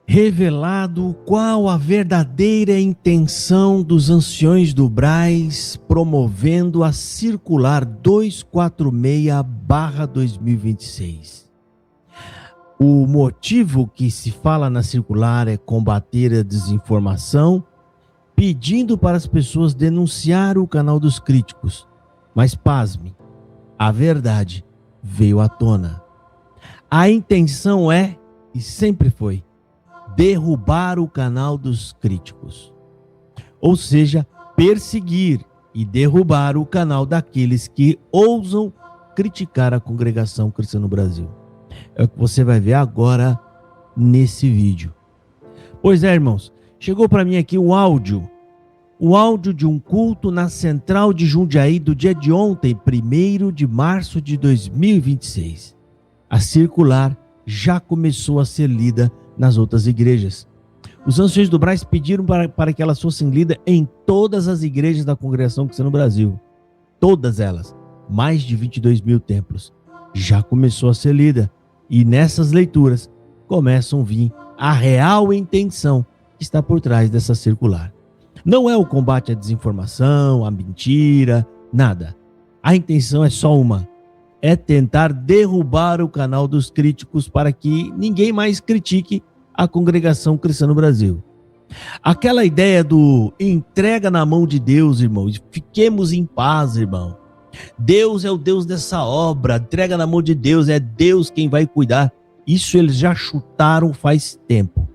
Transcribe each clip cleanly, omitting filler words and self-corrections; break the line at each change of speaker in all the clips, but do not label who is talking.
Revelado qual a verdadeira intenção dos anciões do Brás promovendo a Circular 246/2026. O motivo que se fala na circular é combater a desinformação, pedindo para as pessoas denunciar o canal dos críticos. Mas pasme, a verdade veio à tona. A intenção é, e sempre foi, derrubar o canal dos críticos. Ou seja, perseguir e derrubar o canal daqueles que ousam criticar a congregação cristã no Brasil. É o que você vai ver agora nesse vídeo. Pois é, irmãos, chegou para mim aqui o áudio de um culto na Central de Jundiaí do dia de ontem, 1º de março de 2026. A circular já começou a ser lida nas outras igrejas. Os anciões do Brás pediram para que elas fossem lidas em todas as igrejas da congregação cristã no Brasil. Todas elas. Mais de 22 mil templos. Já começou a ser lida. E nessas leituras começam a vir a real intenção que está por trás dessa circular. Não é o combate à desinformação, à mentira, nada. A intenção é só uma. É tentar derrubar o canal dos críticos para que ninguém mais critique a congregação cristã no Brasil. Aquela ideia do entrega na mão de Deus, irmão, fiquemos em paz, irmão. Deus é o Deus dessa obra, entrega na mão de Deus, é Deus quem vai cuidar. Isso eles já chutaram faz tempo.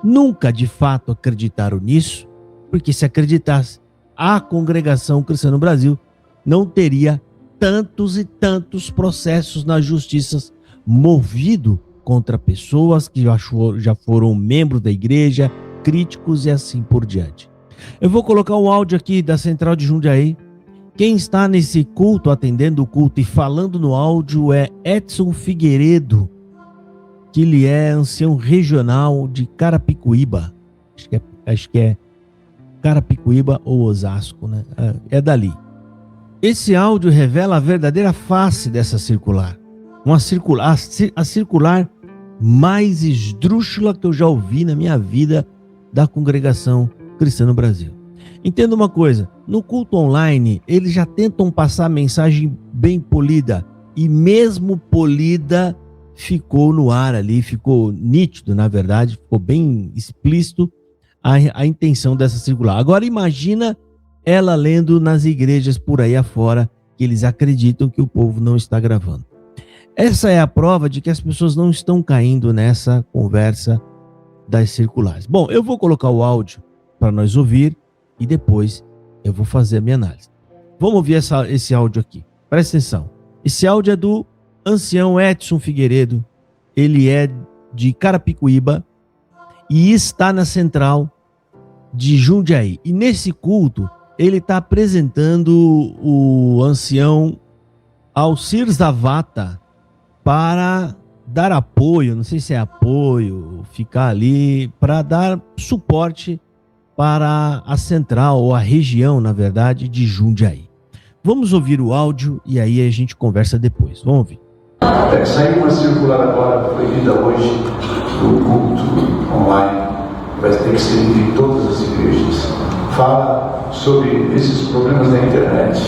Nunca de fato acreditaram nisso, porque se acreditasse, a congregação cristã no Brasil não teria tantos e tantos processos na justiça movido contra pessoas que já foram membros da igreja, críticos e assim por diante. Eu vou colocar um áudio aqui da Central de Jundiaí. Quem está nesse culto, atendendo o culto e falando no áudio é Edson Figueiredo, que ele é ancião regional de Carapicuíba. Acho que é Carapicuíba ou Osasco, né? É dali. Esse áudio revela a verdadeira face dessa circular. A circular mais esdrúxula que eu já ouvi na minha vida da congregação cristã no Brasil. Entenda uma coisa, no culto online, eles já tentam passar a mensagem bem polida, e mesmo polida ficou no ar ali, ficou nítido, na verdade, ficou bem explícito a intenção dessa circular. Agora imagina ela lendo nas igrejas por aí afora, que eles acreditam que o povo não está gravando. Essa é a prova de que as pessoas não estão caindo nessa conversa das circulares. Bom, eu vou colocar o áudio para nós ouvir e depois eu vou fazer a minha análise. Vamos ouvir esse áudio aqui. Presta atenção. Esse áudio é do ancião Edson Figueiredo. Ele é de Carapicuíba e está na Central de Jundiaí. E nesse culto, ele está apresentando o ancião Alcir Zavata para dar apoio, não sei se é apoio, ficar ali, para dar suporte para a central, ou a região, na verdade, de Jundiaí. Vamos ouvir o áudio e aí a gente conversa depois. Vamos ouvir.
Saiu uma circular agora, foi lida hoje, do culto online, vai ter que ser lida em todas as igrejas. Fala sobre esses problemas da internet,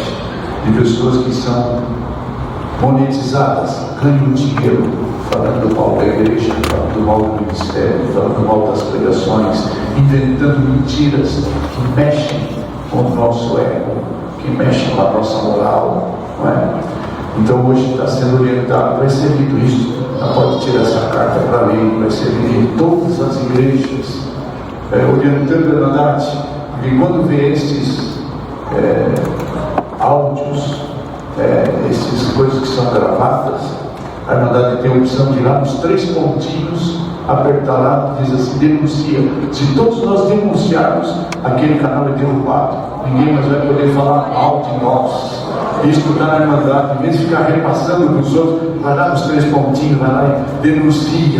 de pessoas que são monetizadas, ganham dinheiro, falando mal da igreja, falando mal do ministério, falando mal das pregações, inventando mentiras que mexem com o nosso ego, que mexem com a nossa moral, não é? Então hoje está sendo orientado, vai ser lido isso, não pode tirar essa carta para ler, vai ser lido em todas as igrejas, orientando a verdade, porque quando vê esses áudios, essas coisas que são gravadas, a Irmandade tem a opção de ir lá nos 3 pontinhos, apertar lá, diz assim, denuncia. Se todos nós denunciarmos, aquele canal é derrubado, ninguém mais vai poder falar mal de nós. Isso está na Irmandade, em vez de ficar repassando para os outros, vai lá nos 3 pontinhos, vai lá e denuncia.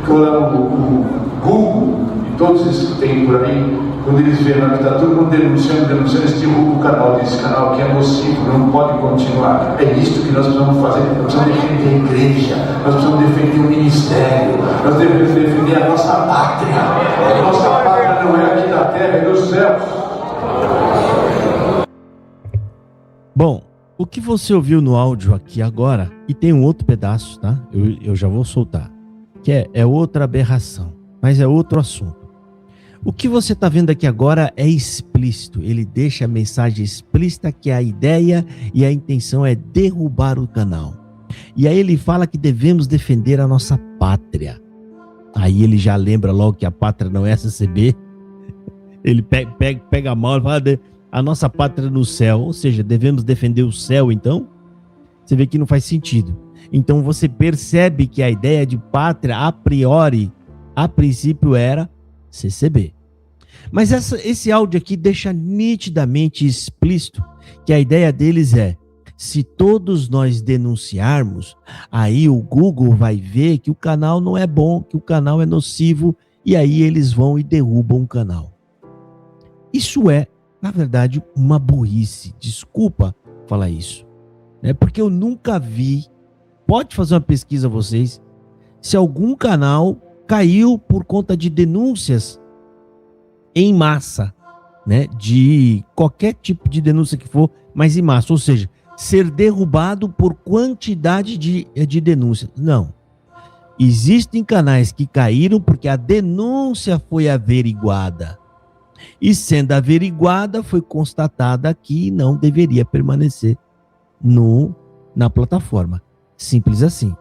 O Google e todos esses que tem por aí, quando eles veem lá que está todo mundo denunciando, eles derrubam o canal, desse canal que é nocivo, não pode continuar. É isso que nós precisamos fazer. Nós precisamos defender a igreja, nós precisamos defender o ministério, nós devemos defender a nossa pátria. A nossa pátria não é aqui na terra, é nos céus.
Bom, o que você ouviu no áudio aqui agora, e tem um outro pedaço, tá? Eu já vou soltar, que é outra aberração, mas é outro assunto. O que você está vendo aqui agora é explícito, ele deixa a mensagem explícita que a ideia e a intenção é derrubar o canal. E aí ele fala que devemos defender a nossa pátria. Aí ele já lembra logo que a pátria não é SCB. Ele pega a mão e fala, a nossa pátria no céu, ou seja, devemos defender o céu então? Você vê que não faz sentido. Então você percebe que a ideia de pátria, a priori, a princípio era CCB. Mas esse áudio aqui deixa nitidamente explícito que a ideia deles é, se todos nós denunciarmos, aí o Google vai ver que o canal não é bom, que o canal é nocivo, e aí eles vão e derrubam o canal. Isso é, na verdade, uma burrice. Desculpa falar isso, né? Porque eu nunca vi, pode fazer uma pesquisa vocês, se algum canal caiu por conta de denúncias em massa, né? De qualquer tipo de denúncia que for, mas em massa, ou seja, ser derrubado por quantidade de denúncias. Não. Existem canais que caíram porque a denúncia foi averiguada. E sendo averiguada, foi constatada que não deveria permanecer na plataforma. Simples assim.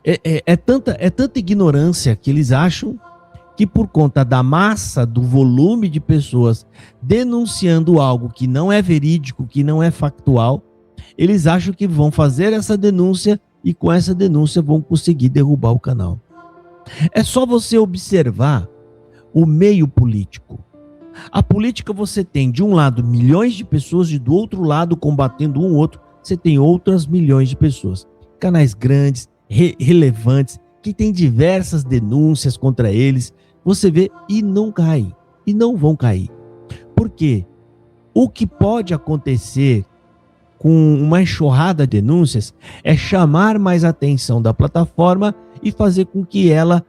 É tanta ignorância que eles acham que por conta da massa, do volume de pessoas denunciando algo que não é verídico, que não é factual, eles acham que vão fazer essa denúncia e com essa denúncia vão conseguir derrubar o canal. É só você observar o meio político. A política você tem de um lado milhões de pessoas e do outro lado combatendo um outro, você tem outras milhões de pessoas. Canais grandes, relevantes, que tem diversas denúncias contra eles, você vê e não cai, e não vão cair. Por quê? O que pode acontecer com uma enxurrada de denúncias é chamar mais a atenção da plataforma e fazer com que ela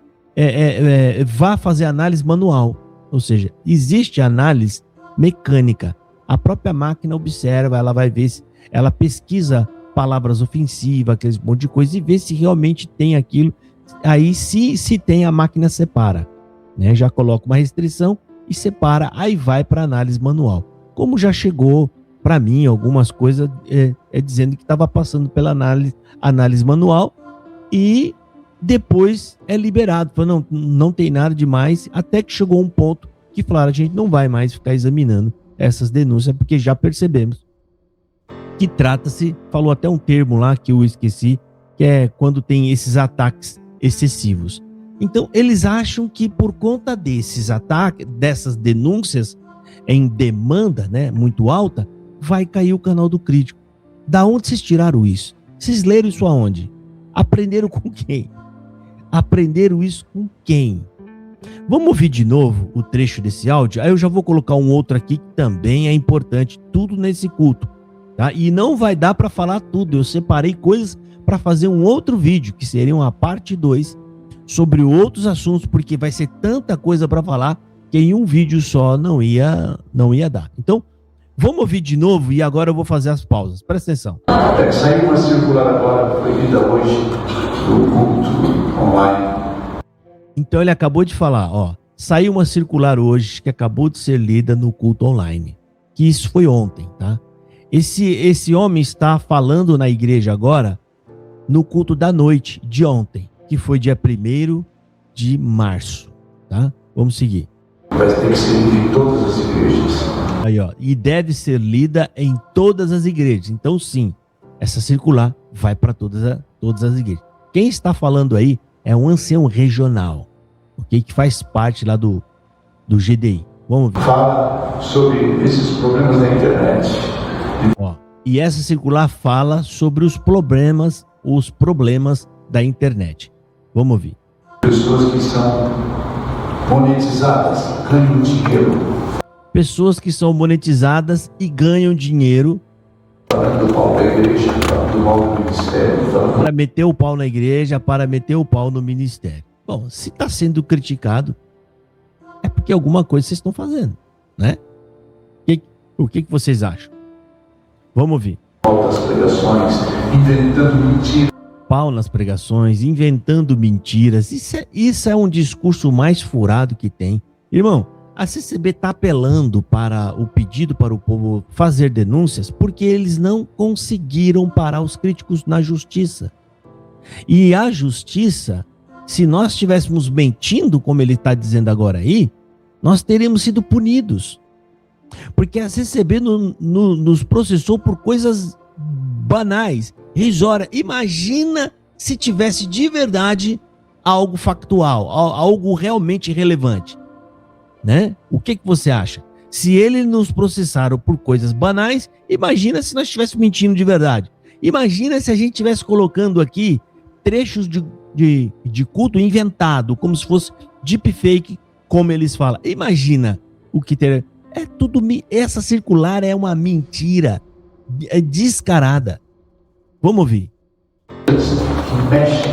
vá fazer análise manual. Ou seja, existe análise mecânica. A própria máquina observa, ela vai ver, ela pesquisa palavras ofensivas, aqueles monte de coisa, e vê se realmente tem aquilo. Aí, se tem, a máquina separa, né? Já coloca uma restrição e separa, aí vai para análise manual. Como já chegou para mim algumas coisas dizendo que estava passando pela análise manual e depois é liberado. Falou, não tem nada demais, até que chegou um ponto que falaram, a gente não vai mais ficar examinando essas denúncias, porque já percebemos que trata-se, falou até um termo lá que eu esqueci, que é quando tem esses ataques excessivos. Então, eles acham que por conta desses ataques, dessas denúncias em demanda, né, muito alta, vai cair o canal do Crítico. Da onde vocês tiraram isso? Vocês leram isso aonde? Aprenderam com quem? Aprenderam isso com quem? Vamos ouvir de novo o trecho desse áudio? Aí eu já vou colocar um outro aqui que também é importante, tudo nesse culto, tá? E não vai dar para falar tudo, eu separei coisas para fazer um outro vídeo, que seria uma parte 2, sobre outros assuntos, porque vai ser tanta coisa para falar, que em um vídeo só não ia dar. Então, vamos ouvir de novo e agora eu vou fazer as pausas. Presta atenção.
Saiu uma circular agora, foi lida hoje, do culto online.
Então ele acabou de falar, ó, saiu uma circular hoje que acabou de ser lida no culto online. Que isso foi ontem, tá? Esse homem está falando na igreja agora, no culto da noite de ontem, que foi dia 1º de março, tá? Vamos seguir.
Vai ter que ser lida em todas as igrejas.
Aí, ó, e deve ser lida em todas as igrejas. Então, sim, essa circular vai para todas as igrejas. Quem está falando aí é um ancião regional, ok? Que faz parte lá do GDI. Vamos ver.
Fala sobre esses problemas da internet.
Ó, e essa circular fala sobre os problemas da internet. Vamos ouvir.
Pessoas que são monetizadas, ganham dinheiro
pessoas que são monetizadas e ganham dinheiro
falando do pau da igreja, falando do mal do ministério, falando
para meter o pau na igreja, para meter o pau no ministério. Bom, se está sendo criticado, é porque alguma coisa vocês estão fazendo, né? O que vocês acham? Vamos ouvir.
mal das pregações, inventando mentiras.
Pau nas pregações, inventando mentiras. Isso é um discurso mais furado que tem. Irmão, a CCB está apelando para o pedido para o povo fazer denúncias porque eles não conseguiram parar os críticos na justiça. E a justiça, se nós estivéssemos mentindo, como ele está dizendo agora aí, nós teríamos sido punidos. Porque a CCB nos processou por coisas banais, risórias. Imagina se tivesse de verdade algo factual, algo realmente relevante, né? O que você acha? Se eles nos processaram por coisas banais, imagina se nós estivéssemos mentindo de verdade. Imagina se a gente estivesse colocando aqui trechos de culto inventado, como se fosse deepfake, como eles falam. Imagina o que teria. É tudo. Essa circular é uma mentira descarada. Vamos ouvir.
Que mexem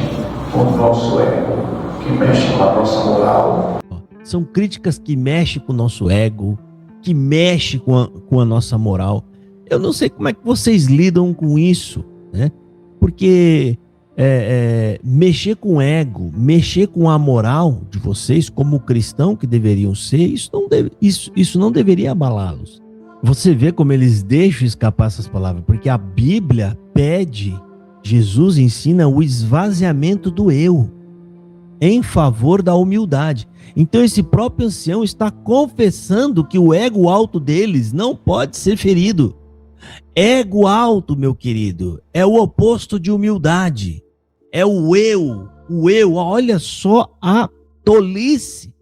com o nosso ego, que mexem com a nossa moral.
São críticas que mexem com o nosso ego, que mexem com a nossa moral. Eu não sei como é que vocês lidam com isso, né? Porque mexer com o ego, mexer com a moral de vocês, como cristão que deveriam ser, isso não deveria abalá-los. Você vê como eles deixam escapar essas palavras, porque a Bíblia pede, Jesus ensina o esvaziamento do eu, em favor da humildade. Então esse próprio ancião está confessando que o ego alto deles não pode ser ferido. Ego alto, meu querido, é o oposto de humildade. É o eu. Olha só a tolice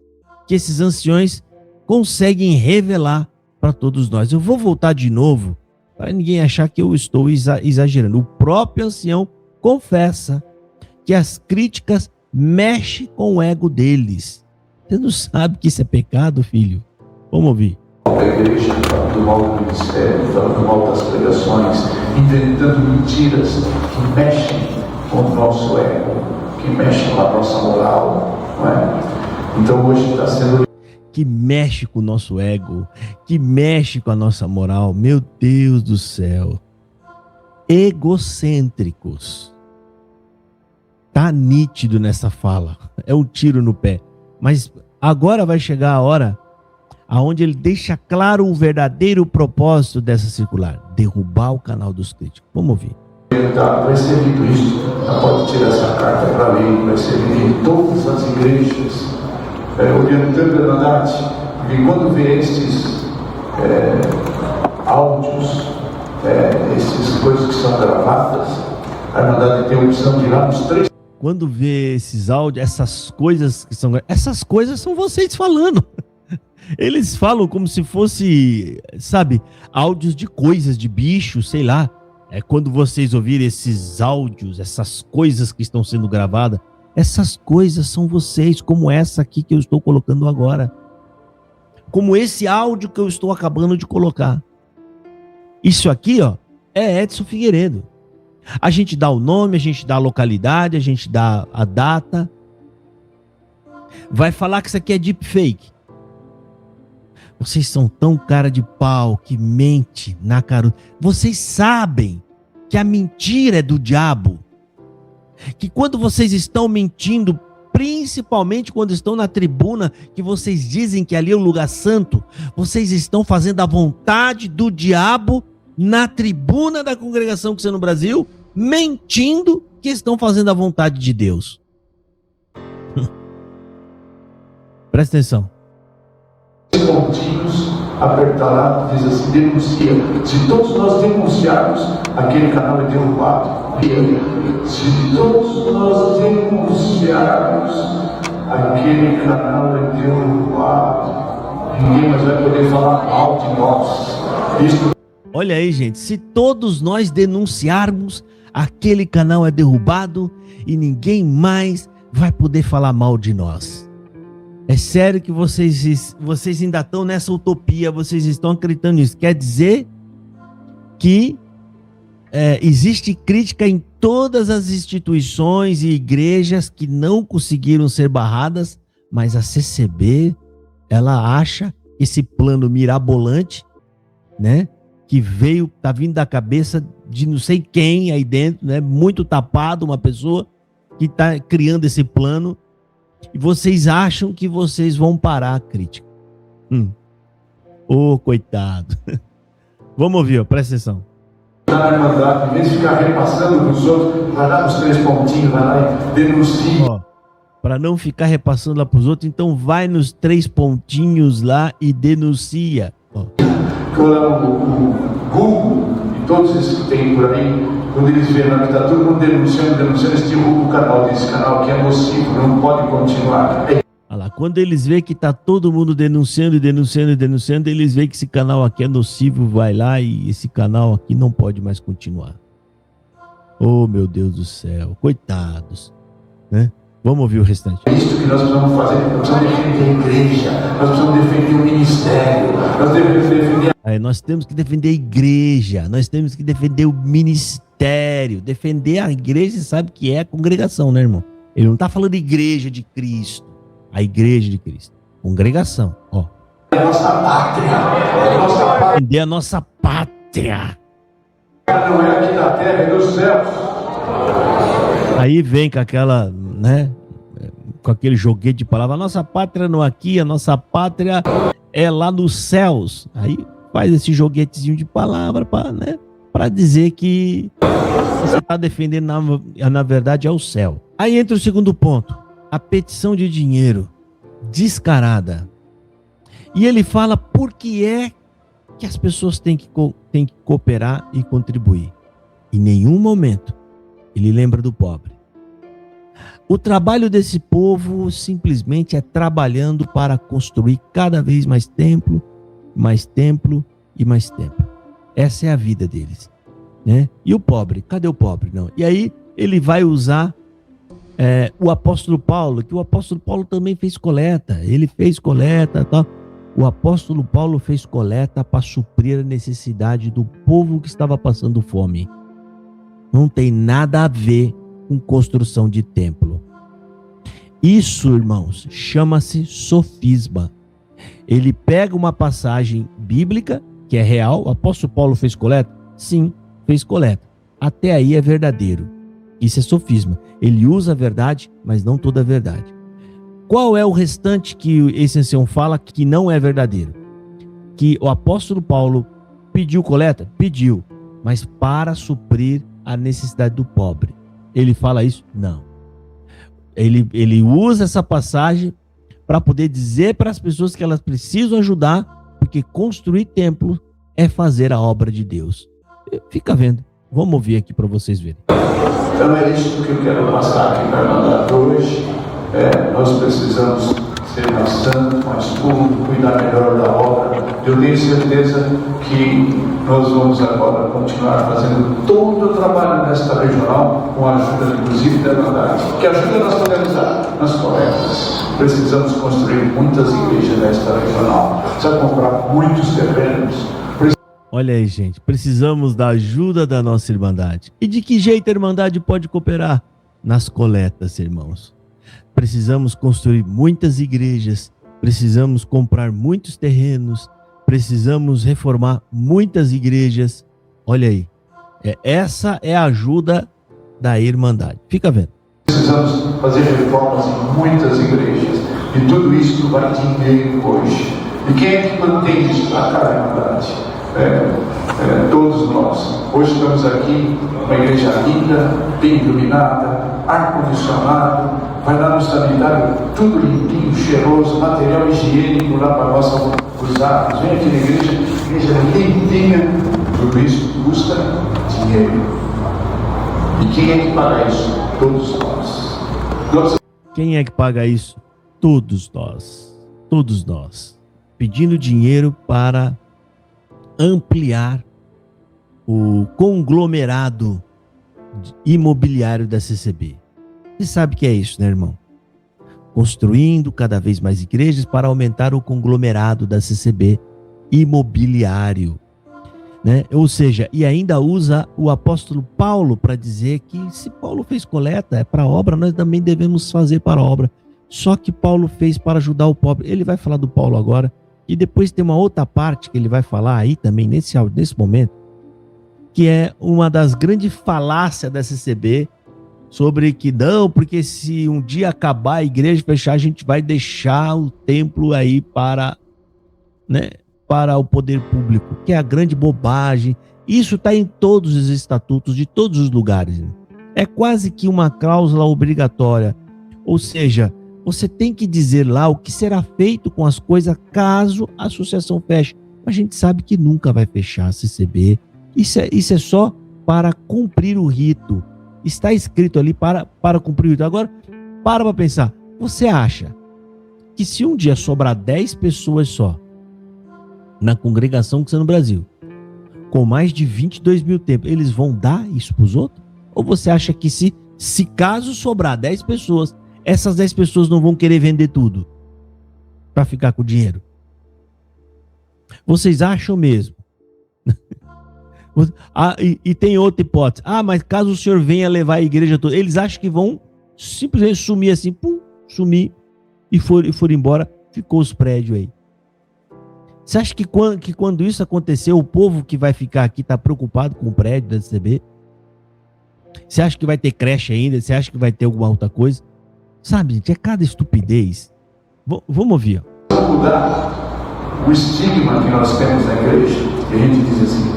que esses anciões conseguem revelar para todos nós. Eu vou voltar de novo para ninguém achar que eu estou exagerando. O próprio ancião confessa que as críticas mexem com o ego deles. Você não sabe que isso é pecado, filho? Vamos ouvir.
Da igreja, falando do mal do ministério, falando mal das pregações, inventando mentiras que mexem com o nosso ego, que mexem com a nossa moral, não é? Então hoje está sendo...
Que mexe com o nosso ego, que mexe com a nossa moral. Meu Deus do céu. Egocêntricos. Tá nítido nessa fala. É um tiro no pé. Mas agora vai chegar a hora aonde ele deixa claro o verdadeiro propósito dessa circular: derrubar o canal dos críticos. Vamos ouvir.
Vai ser lido isso, pode tirar essa carta para ler, vai ser lido em todas as igrejas, orientando a Irmandade, porque quando vê esses áudios, essas coisas que são gravadas, a Irmandade tem a opção de ir lá nos 3.
Quando vê esses áudios, essas coisas são vocês falando. Eles falam como se fosse, sabe, áudios de coisas, de bicho, sei lá. Quando vocês ouvirem esses áudios, essas coisas que estão sendo gravadas, essas coisas são vocês, como essa aqui que eu estou colocando agora. Como esse áudio que eu estou acabando de colocar. Isso aqui, ó, é Edson Figueiredo. A gente dá o nome, a gente dá a localidade, a gente dá a data. Vai falar que isso aqui é deepfake. Vocês são tão cara de pau que mente na cara. Vocês sabem que a mentira é do diabo. Que quando vocês estão mentindo, principalmente quando estão na tribuna, que vocês dizem que ali é o lugar santo, vocês estão fazendo a vontade do diabo na tribuna da congregação que está no Brasil, mentindo que estão fazendo a vontade de Deus. Presta atenção.
Pontinhos, apertar lá, diz assim, denuncia. Se todos nós denunciarmos, aquele canal é derrubado. Se todos nós denunciarmos, aquele canal é derrubado. Ninguém mais vai poder falar mal de nós. Isso...
Olha aí, gente, se todos nós denunciarmos, aquele canal é derrubado e ninguém mais vai poder falar mal de nós. É sério que vocês ainda estão nessa utopia, vocês estão acreditando nisso. Quer dizer que existe crítica em todas as instituições e igrejas que não conseguiram ser barradas, mas a CCB, ela acha esse plano mirabolante, né? Que tá vindo da cabeça de não sei quem aí dentro, né? Muito tapado, uma pessoa que está criando esse plano, e vocês acham que vocês vão parar a crítica. Coitado. Vamos ouvir, ó, presta atenção.
Em vez de ficar repassando para os outros, vai lá nos 3 pontinhos, vai lá e denuncia.
Para não ficar repassando lá para os outros, então vai nos 3 pontinhos lá e denuncia.
O Google e todos esses que tem por aí, quando eles veem que está todo mundo denunciando, eles derrubam o canal desse canal que é nocivo, não pode continuar.
Olha lá, quando eles veem que está todo mundo denunciando, eles veem que esse canal aqui é nocivo, vai lá e esse canal aqui não pode mais continuar. Oh, meu Deus do céu, coitados, né? Vamos ouvir o restante.
É isso que nós precisamos fazer, nós precisamos defender a igreja, nós precisamos defender o ministério, nós devemos defender...
Nós temos que defender a igreja, nós temos que defender o ministério. Defender a igreja, você sabe que é a congregação, né, irmão? Ele não está falando igreja de Cristo, a igreja de Cristo. Congregação, ó.
É a nossa pátria,
defender a nossa pátria.
Não é aqui da terra, é dos céus.
Aí vem com aquela, né, com aquele joguete de palavra, a nossa pátria não é aqui, a nossa pátria é lá nos céus. Aí faz esse joguetezinho de palavra para dizer que você está defendendo, na verdade, é o céu. Aí entra o segundo ponto, a petição de dinheiro descarada. E ele fala por que é que as pessoas têm que cooperar e contribuir. Em nenhum momento ele lembra do pobre. O trabalho desse povo simplesmente é trabalhando para construir cada vez mais templo e mais templo. Essa é a vida deles, né? E o pobre? Cadê o pobre? Não. E aí ele vai usar o apóstolo Paulo, que o apóstolo Paulo também fez coleta. Ele fez coleta, tal. O apóstolo Paulo fez coleta para suprir a necessidade do povo que estava passando fome. Não tem nada a ver com construção de templo. Isso, irmãos, chama-se sofisma. Ele pega uma passagem bíblica, que é real. O apóstolo Paulo fez coleta? Sim, fez coleta. Até aí é verdadeiro. Isso é sofisma. Ele usa a verdade, mas não toda a verdade. Qual é o restante que esse ancião fala que não é verdadeiro? Que o apóstolo Paulo pediu coleta? Pediu, mas para suprir a necessidade do pobre. Ele fala isso? Não. Ele usa essa passagem para poder dizer para as pessoas que elas precisam ajudar, porque construir templo é fazer a obra de Deus. Fica vendo. Vamos ouvir aqui para vocês verem.
Então é isso que eu quero passar aqui para mandar hoje. Nós precisamos ser mais santos, mais puros, cuidar melhor da obra. Eu tenho certeza que nós vamos agora continuar fazendo todo o trabalho nesta regional, com a ajuda inclusive da Irmandade. Que ajuda nós podemos dar nas coletas. Precisamos construir muitas igrejas nesta regional. Precisa comprar muitos terrenos.
Olha aí, gente, precisamos da ajuda da nossa Irmandade. E de que jeito a Irmandade pode cooperar? Nas coletas, irmãos. Precisamos construir muitas igrejas, precisamos comprar muitos terrenos, precisamos reformar muitas igrejas. Olha aí, essa é a ajuda da Irmandade. Fica vendo.
Precisamos fazer reformas em muitas igrejas, e tudo isso vai dinheiro hoje. E quem é que mantém isso? A Irmandade. Todos nós. Hoje estamos aqui, uma igreja linda, bem iluminada, ar-condicionado, vai lá no sanitário, tudo limpinho, cheiroso, material higiênico lá para nós usarmos. Vem aqui na igreja limpinha. Tudo isso custa dinheiro. E quem é que paga isso? Todos nós.
Quem é que paga isso? Todos nós. Todos nós. Pedindo dinheiro para ampliar o conglomerado imobiliário da CCB. Você sabe o que é isso, né, irmão? construindo cada vez mais igrejas para aumentar o conglomerado da CCB imobiliário, né? Ou seja, e ainda usa o apóstolo Paulo para dizer que se Paulo fez coleta é para a obra, nós também devemos fazer para a obra. Só que Paulo fez para ajudar o pobre. Ele vai falar do Paulo agora, e depois tem uma outra parte que ele vai falar aí também nesse momento, que é uma das grandes falácias da CCB, sobre que não, porque se um dia acabar a igreja fechar, a gente vai deixar o templo aí para, né, para o poder público, que é a grande bobagem. Isso está em todos os estatutos de todos os lugares. É quase que uma cláusula obrigatória. Ou seja, você tem que dizer lá o que será feito com as coisas caso a associação feche. A gente sabe que nunca vai fechar a CCB. Isso é só para cumprir o rito. Está escrito ali para cumprir o rito. Agora, para pensar. Você acha que se um dia sobrar 10 pessoas só na congregação que está no Brasil, com mais de 22 mil templos, eles vão dar isso para os outros? Ou você acha que se caso sobrar 10 pessoas, essas 10 pessoas não vão querer vender tudo para ficar com o dinheiro? Vocês acham mesmo? E tem outra hipótese. Mas caso o senhor venha levar a igreja toda, eles acham que vão simplesmente sumir assim, sumir e for embora, ficou os prédios aí. Você acha que quando isso acontecer, o povo que vai ficar aqui está preocupado com o prédio da CCB? Você acha que vai ter creche ainda? Você acha que vai ter alguma outra coisa? Sabe, gente, é cada estupidez. Vamos ouvir.
Mudar o estigma que nós temos na igreja, que a gente diz assim,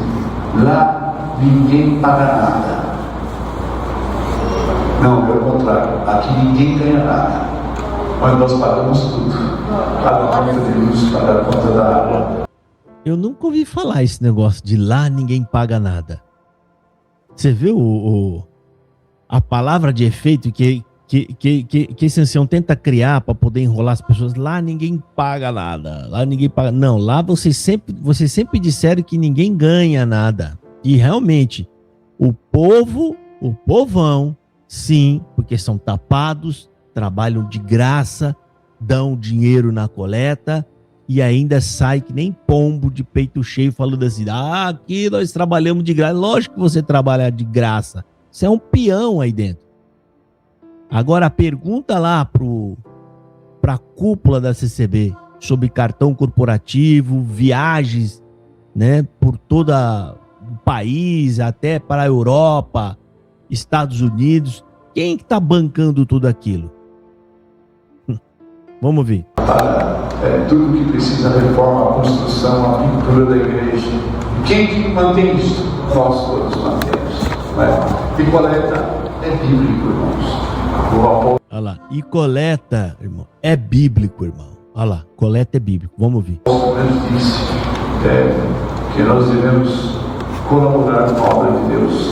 lá ninguém paga nada. Não, pelo contrário, aqui ninguém ganha nada, mas nós pagamos tudo. Paga a conta de luz, paga a conta da água.
Eu nunca ouvi falar esse negócio de lá ninguém paga nada. Você viu a palavra de efeito que esse ancião tenta criar para poder enrolar as pessoas? Lá ninguém paga nada. Lá ninguém paga. Não, lá vocês sempre disseram que ninguém ganha nada. E realmente, o povão, sim, porque são tapados, trabalham de graça, dão dinheiro na coleta e ainda sai que nem pombo de peito cheio falando assim, aqui nós trabalhamos de graça. Lógico que você trabalha de graça. Você é um peão aí dentro. Agora, a pergunta lá para a cúpula da CCB sobre cartão corporativo, viagens, né, por todo o país, até para a Europa, Estados Unidos. Quem está bancando tudo aquilo? Vamos ver.
Tudo que precisa reforma, a construção, a pintura da igreja. Quem que mantém isso? Nós todos mantemos. Né? E coleta é bíblico, irmãos.
Olha lá, e coleta, irmão, é bíblico, irmão. Olha lá, coleta é bíblico. Vamos ouvir.
O apóstolo disse que nós devemos colaborar com a obra de Deus.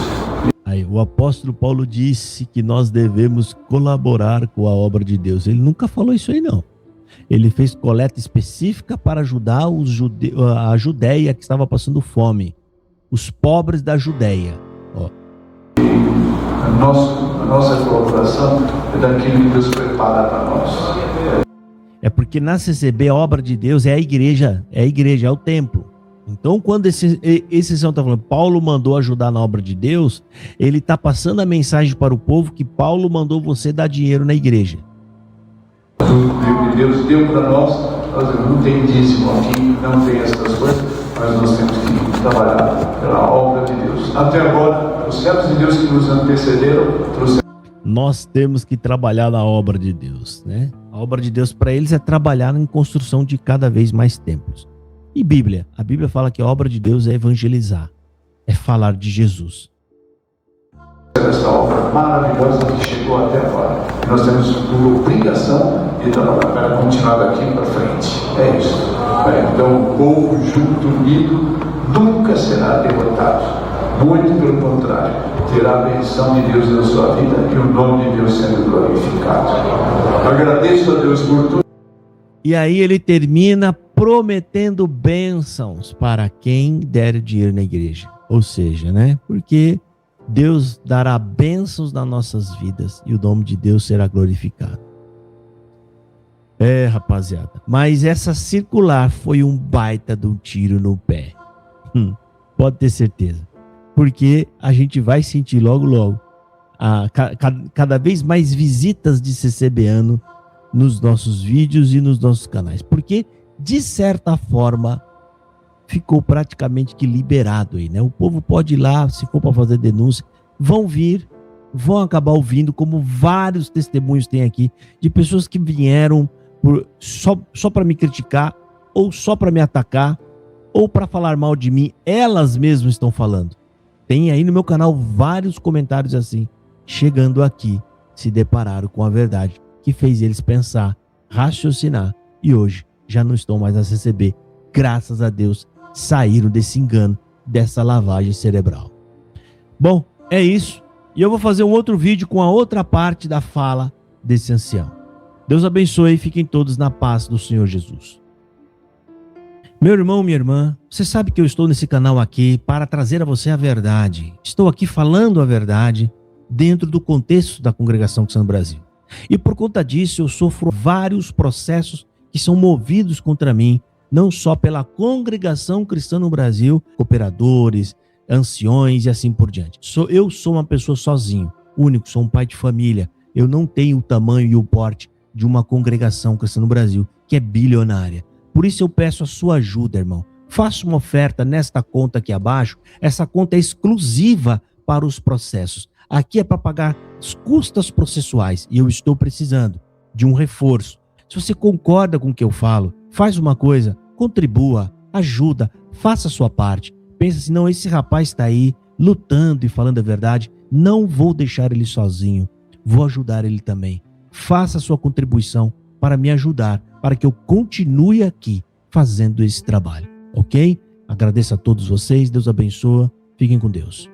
Aí, o apóstolo Paulo disse que nós devemos colaborar com a obra de Deus. Ele nunca falou isso aí, não. Ele fez coleta específica para ajudar a Judéia que estava passando fome. Os pobres da Judéia. Ó.
A nossa colaboração é daquilo que Deus prepara para nós.
É porque na CCB a obra de Deus é a igreja, é o templo. Então, quando esse senhor está falando, Paulo mandou ajudar na obra de Deus, ele está passando a mensagem para o povo que Paulo mandou você dar dinheiro na igreja.
Deus deu para nós não tem dízimo aqui, não tem essas coisas, mas nós temos que trabalhar pela obra de Deus. Até agora, os servos de Deus que nos antecederam trouxeram.
Nós temos que trabalhar na obra de Deus, né? A obra de Deus para eles é trabalhar em construção de cada vez mais templos. E Bíblia? A Bíblia fala que a obra de Deus é evangelizar, é falar de Jesus.
Essa obra maravilhosa que chegou até agora. Nós temos por obrigação de trabalhar para continuar daqui para frente. É isso. Então, o povo junto, unido, nunca será derrotado. Muito pelo contrário, terá a benção de Deus na sua vida e o nome de Deus sendo glorificado. Agradeço a Deus por tudo.
E aí ele termina prometendo bênçãos para quem der dinheiro na igreja. Ou seja, né? Porque Deus dará bênçãos nas nossas vidas e o nome de Deus será glorificado. É, rapaziada. Mas essa circular foi um baita de um tiro no pé. Pode ter certeza. Porque a gente vai sentir logo, logo, cada vez mais visitas de CCBano nos nossos vídeos e nos nossos canais. Porque, de certa forma, ficou praticamente que liberado aí, né? O povo pode ir lá, se for para fazer denúncia, vão vir, vão acabar ouvindo, como vários testemunhos tem aqui, de pessoas que vieram só para me criticar, ou só para me atacar, ou para falar mal de mim, elas mesmas estão falando. Tem aí no meu canal vários comentários assim, chegando aqui, se depararam com a verdade, que fez eles pensar, raciocinar, e hoje já não estão mais na CCB. Graças a Deus, saíram desse engano, dessa lavagem cerebral. Bom, é isso. E eu vou fazer um outro vídeo com a outra parte da fala desse ancião. Deus abençoe e fiquem todos na paz do Senhor Jesus. Meu irmão, minha irmã, você sabe que eu estou nesse canal aqui para trazer a você a verdade. Estou aqui falando a verdade dentro do contexto da Congregação Cristã no Brasil. E por conta disso eu sofro vários processos que são movidos contra mim, não só pela Congregação Cristã no Brasil, cooperadores, anciões e assim por diante. Eu sou uma pessoa sozinho, único, sou um pai de família. Eu não tenho o tamanho e o porte de uma Congregação Cristã no Brasil, que é bilionária. Por isso eu peço a sua ajuda, irmão. Faça uma oferta nesta conta aqui abaixo. Essa conta é exclusiva para os processos. Aqui é para pagar as custas processuais e eu estou precisando de um reforço. Se você concorda com o que eu falo, faz uma coisa, contribua, ajuda, faça a sua parte. Pensa assim, não, esse rapaz está aí lutando e falando a verdade, não vou deixar ele sozinho, vou ajudar ele também. Faça a sua contribuição para me ajudar, para que eu continue aqui fazendo esse trabalho, ok? Agradeço a todos vocês, Deus abençoe, fiquem com Deus.